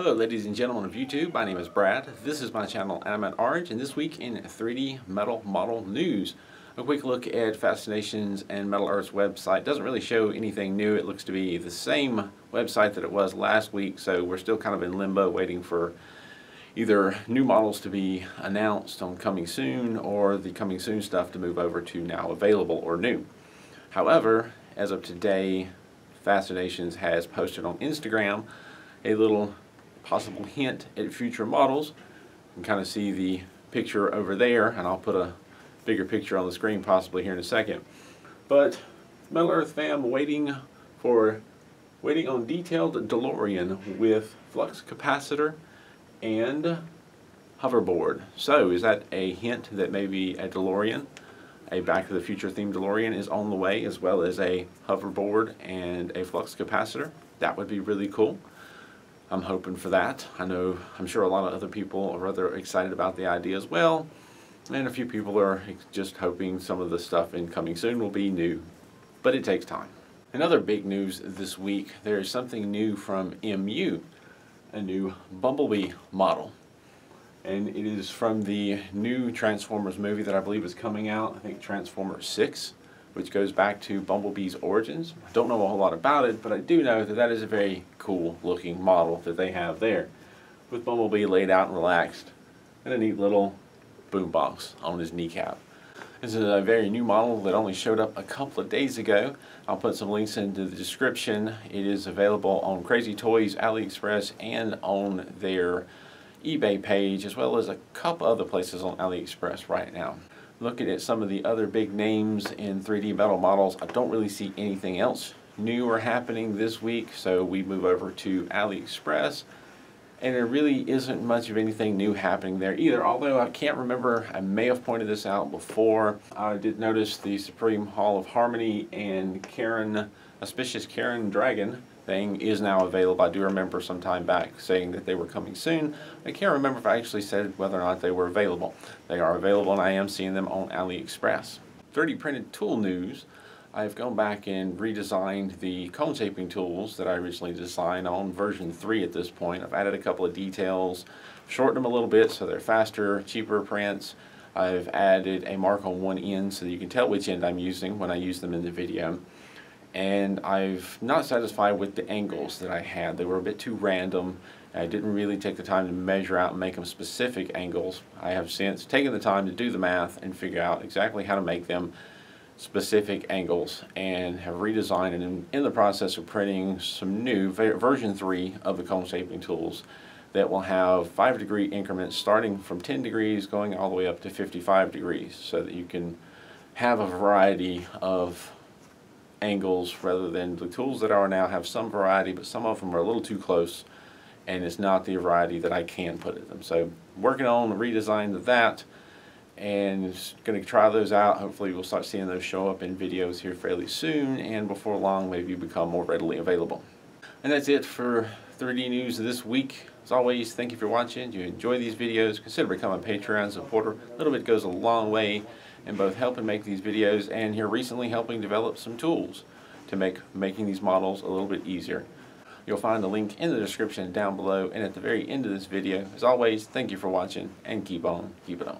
Hello ladies and gentlemen of YouTube, my name is Brad. This is my channel and I'm at Orange, and this week in 3D metal model news. A quick look at Fascinations and Metal Earth's website. Doesn't really show anything new. It looks to be the same website that it was last week, so we're still kind of in limbo waiting for either new models to be announced on coming soon or the coming soon stuff to move over to now available or new. However, as of today, Fascinations has posted on Instagram a little possible hint at future models. You can kind of see the picture over there, and I'll put a bigger picture on the screen possibly here in a second. But Metal Earth fam waiting on detailed DeLorean with flux capacitor and hoverboard. So is that a hint that maybe a DeLorean, a Back to the Future themed DeLorean, is on the way, as well as a hoverboard and a flux capacitor? That would be really cool. I'm hoping for that. I'm sure a lot of other people are rather excited about the idea as well, and a few people are just hoping some of the stuff incoming soon will be new, but it takes time. In other big news this week, there is something new from MU, a new Bumblebee model, and it is from the new Transformers movie that I believe is coming out, I think Transformers 6, which goes back to Bumblebee's origins. I don't know a whole lot about it, but I do know that that is a very cool looking model that they have there, with Bumblebee laid out and relaxed, and a neat little boombox on his kneecap. This is a very new model that only showed up a couple of days ago. I'll put some links into the description. It is available on Crazy Toys, AliExpress, and on their eBay page, as well as a couple other places on AliExpress right now. Looking at some of the other big names in 3D metal models, I don't really see anything else new or happening this week, so we move over to AliExpress, and there really isn't much of anything new happening there either, although I can't remember, I may have pointed this out before. I did notice the Supreme Hall of Harmony and Auspicious Karen Dragon thing is now available. I do remember some time back saying that they were coming soon. I can't remember if I actually said whether or not they were available. They are available, and I am seeing them on AliExpress. 3D printed tool news. I've gone back and redesigned the cone shaping tools that I originally designed on version 3 at this point. I've added a couple of details, shortened them a little bit so they're faster, cheaper prints. I've added a mark on one end so that you can tell which end I'm using when I use them in the video. And I've not satisfied with the angles that I had. They were a bit too random. I didn't really take the time to measure out and make them specific angles. I have since taken the time to do the math and figure out exactly how to make them specific angles, and have redesigned and in the process of printing some new version 3 of the cone shaping tools that will have 5-degree increments starting from 10 degrees going all the way up to 55 degrees, so that you can have a variety of angles rather than the tools that are now have some variety, but some of them are a little too close and it's not the variety that I can put in them. So working on the redesign of that, and going to try those out. Hopefully we'll start seeing those show up in videos here fairly soon, and before long maybe become more readily available. And that's it for 3D news this week. As always, thank you for watching. If you enjoy these videos, consider becoming a Patreon supporter. A little bit goes a long way in both helping make these videos and here recently helping develop some tools to make making these models a little bit easier. You'll find the link in the description down below and at the very end of this video. As always, thank you for watching, and keep on keeping on.